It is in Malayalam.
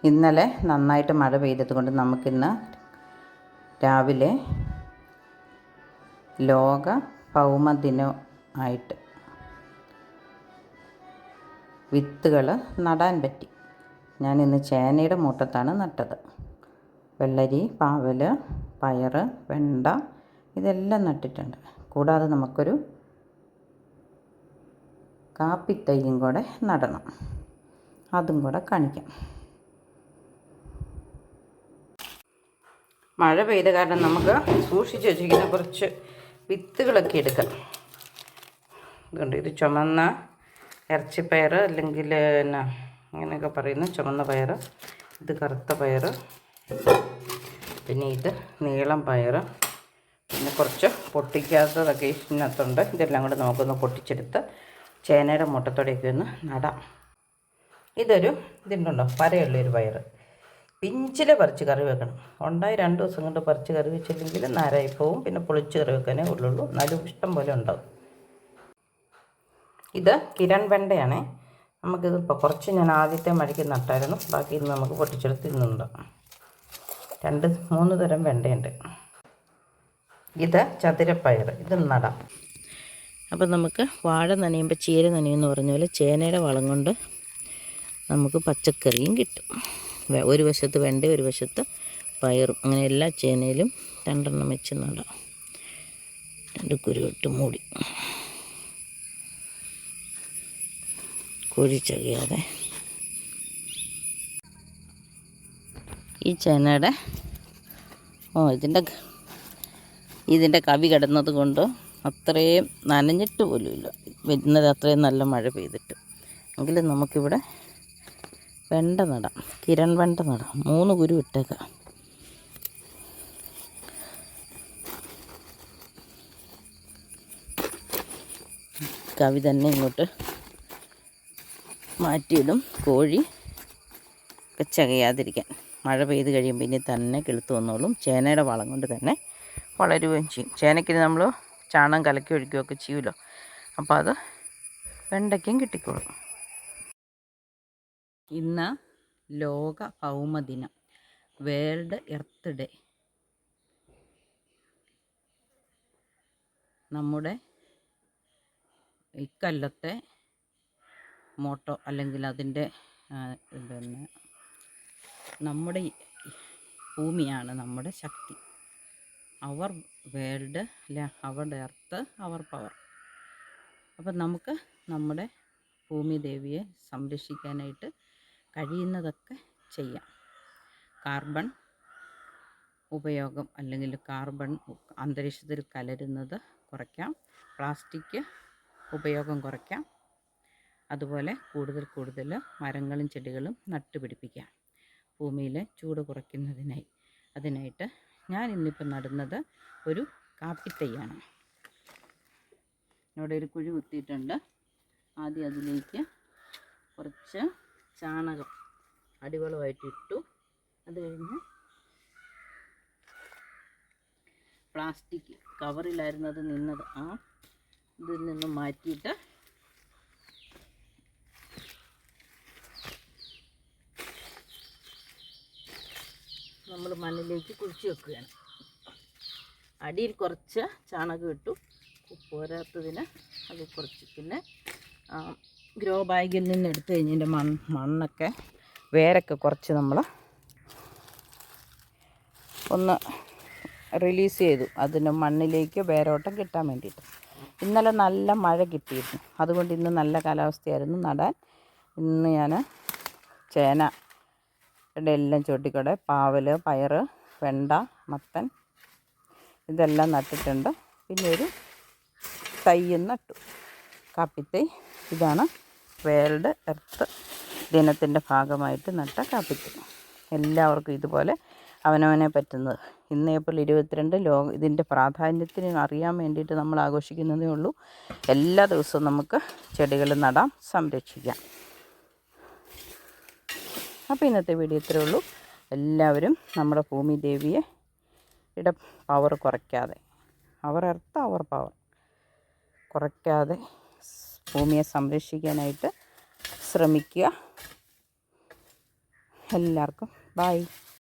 ഇന്നലെ നന്നായിട്ട് മഴ പെയ്തത് കൊണ്ട് നമുക്കിന്ന് രാവിലെ ലോക ഭൗമദിനമായിട്ട് വിത്തുകൾ നടാൻ പറ്റി. ഞാനിന്ന് ചേനയുടെ മൂട്ടത്താണ് നട്ടത്. വെള്ളരി, പാവൽ, പയർ, വെണ്ട ഇതെല്ലാം നട്ടിട്ടുണ്ട്. കൂടാതെ നമുക്കൊരു കാപ്പിത്തൈയും കൂടെ നടണം. അതും കൂടെ കാണിക്കാം. മഴ പെയ്ത കാരണം നമുക്ക് സൂക്ഷിച്ച് വെച്ചിരിക്കുന്ന കുറച്ച് വിത്തുകളൊക്കെ എടുക്കാം. ഇതുകൊണ്ട് ഇത് ചുമന്ന ഇറച്ചിപ്പയർ, അല്ലെങ്കിൽ എന്നാ അങ്ങനെയൊക്കെ പറയുന്ന ചുമന്ന പയർ, ഇത് കറുത്ത പയർ, പിന്നെ ഇത് നീളം പയർ, പിന്നെ കുറച്ച് പൊട്ടിക്കാത്തതൊക്കെ ഇതിനകത്തുണ്ട്. ഇതെല്ലാം കൂടെ നമുക്കൊന്ന് പൊട്ടിച്ചെടുത്ത് ചേനയുടെ മുട്ടത്തോടെയൊക്കെ ഒന്ന് നടാം. ഇതുണ്ടോ പരയുള്ളൊരു പയർ, പിഞ്ചിലെ പറിച്ച് കറി വെക്കണം. ഉണ്ടായി 2 ദിവസം കൊണ്ട് പറിച്ച് കറി വെച്ചില്ലെങ്കിൽ നാരായി പോവും. പിന്നെ പൊളിച്ച് കറി വെക്കാനേ ഉള്ളൂ. എന്നാലും ഇഷ്ടം പോലെ ഉണ്ടാവും. ഇത് കിരൺ വെണ്ടയാണേ. നമുക്കിത് ഇപ്പോൾ കുറച്ച് ഞാൻ ആദ്യത്തെ മഴയ്ക്ക് നട്ടായിരുന്നു. ബാക്കി ഇത് നമുക്ക് പൊട്ടിച്ചെടുത്ത് ഇന്നുണ്ട്. 2-3 തരം വെണ്ടയുണ്ട്. ഇത് ചതുരപ്പയർ, ഇത് നടാം. അപ്പം നമുക്ക് വാഴ നനയുമ്പോൾ ചീര നനയുമെന്ന് പറഞ്ഞ പോലെ ചേനയുടെ വളം കൊണ്ട് നമുക്ക് പച്ചക്കറിയും കിട്ടും. ഒരു വശത്ത് വെണ്ട, ഒരു വശത്ത് പയറും. അങ്ങനെ എല്ലാ ചേനയിലും 2 എണ്ണം വെച്ച് നടാം. 2 കുരുവിട്ട് മൂടി കുഴിച്ചറിയാതെ. ഈ ചേനയുടെ ഇതിൻ്റെ കവി കിടന്നത് കൊണ്ട് അത്രയും നനഞ്ഞിട്ട് പോലുമില്ല. വരുന്നത് അത്രയും നല്ല മഴ പെയ്തിട്ട്. എങ്കിലും നമുക്കിവിടെ വെണ്ട നടാം. കിരൺ വെണ്ട നടാം. 3 കുരു ഇട്ടേക്കാം. കവി തന്നെ ഇങ്ങോട്ട് മാറ്റിയിടും. കോഴി ചകയാതിരിക്കാൻ. മഴ പെയ്ത് കഴിയുമ്പോൾ ഇനി തന്നെ കിളുത്ത് വന്നോളും. ചേനയുടെ വളം കൊണ്ട് തന്നെ വളരുകയും ചെയ്യും. ചേനയ്ക്ക് നമ്മൾ ചാണകം കലക്കി ഒഴിക്കുകയൊക്കെ ചെയ്യുമല്ലോ. അപ്പോൾ അത് വെണ്ടയ്ക്കും കിട്ടിക്കോളും. ഇന്ന് ലോക ഭൗമദിനം, വേൾഡ് എർത്ത് ഡേ. നമ്മുടെ ഇക്കൊല്ലത്തെ മോട്ടോ അല്ലെങ്കിൽ അതിൻ്റെ പിന്നെ നമ്മുടെ ഭൂമിയാണ് നമ്മുടെ ശക്തി. അവർ വേൾഡ് അല്ല, അവർ എർത്ത്, അവർ പവർ. അപ്പം നമുക്ക് നമ്മുടെ ഭൂമി ദേവിയെ സംരക്ഷിക്കാനായിട്ട് കഴിയുന്നതൊക്കെ ചെയ്യാം. കാർബൺ ഉപയോഗം അല്ലെങ്കിൽ കാർബൺ അന്തരീക്ഷത്തിൽ കലരുന്നത് കുറയ്ക്കാം. പ്ലാസ്റ്റിക് ഉപയോഗം കുറയ്ക്കാം. അതുപോലെ കൂടുതൽ മരങ്ങളും ചെടികളും നട്ടുപിടിപ്പിക്കാം. ഭൂമിയിലെ ചൂട് അതിനായിട്ട് ഞാൻ ഇന്നിപ്പോൾ നടുന്നത് ഒരു കാപ്പിത്തൈയാണ്. ഇവിടെ ഒരു കുഴി കുത്തിയിട്ടുണ്ട്. ആദ്യം അതിലേക്ക് കുറച്ച് ചാണകം അടിവളമായിട്ട് ഇട്ടു. അത് കഴിഞ്ഞ് പ്ലാസ്റ്റിക് കവറിലായിരുന്നു അത് നിന്നത്. ഇതിൽ നിന്ന് മാറ്റിയിട്ട് നമ്മൾ മണ്ണിലേക്ക് കുഴിച്ച് വെക്കുകയാണ്. അടിയിൽ കുറച്ച് ചാണകം ഇട്ടു. പോരാത്തതിന് അത് കുറച്ച്, പിന്നെ ഗ്രോ ബാഗിൽ നിന്ന് എടുത്തു കഴിഞ്ഞതിൻ്റെ മണ്ണൊക്കെ വേരൊക്കെ കുറച്ച് നമ്മൾ ഒന്ന് റിലീസ് ചെയ്തു. അതിന് മണ്ണിലേക്ക് വേരോട്ടം കിട്ടാൻ വേണ്ടിയിട്ട്. ഇന്നലെ നല്ല മഴ കിട്ടിയിരുന്നു. അതുകൊണ്ട് ഇന്ന് നല്ല കാലാവസ്ഥയായിരുന്നു നടാൻ. ഇന്ന് ഞാൻ ചേനയുടെ എല്ലാം ചോട്ടിക്കൂടെ പാവൽ, പയർ, വെണ്ട, മത്തൻ ഇതെല്ലാം നട്ടിട്ടുണ്ട്. പിന്നെ ഒരു തൈയും നട്ടു, കാപ്പിത്തൈ. ഇതാണ് വേൾഡ് എർത്ത് ദിനത്തിൻ്റെ ഭാഗമായിട്ട് നട്ട കാപ്പിത്തൈ. എല്ലാവർക്കും ഇതുപോലെ അവനവനെ പറ്റുന്നത്. ഇന്ന് ഏപ്രിൽ 22 ഇതിൻ്റെ പ്രാധാന്യത്തിന് അറിയാൻ വേണ്ടിയിട്ട് നമ്മൾ ആഘോഷിക്കുന്നതേ ഉള്ളൂ. എല്ലാ ദിവസവും നമുക്ക് ചെടികൾ നടാം, സംരക്ഷിക്കാം. അപ്പോൾ ഇന്നത്തെ വീഡിയോ ഇത്രയേ ഉള്ളൂ. എല്ലാവരും നമ്മുടെ ഭൂമി ദേവിയെ പവർ കുറയ്ക്കാതെ, അവർ എർത്ത് അവർ പവർ കുറയ്ക്കാതെ ഭൂമിയെ സംരക്ഷിക്കാനായിട്ട് ശ്രമിക്കുക. എല്ലാവർക്കും ബായ്.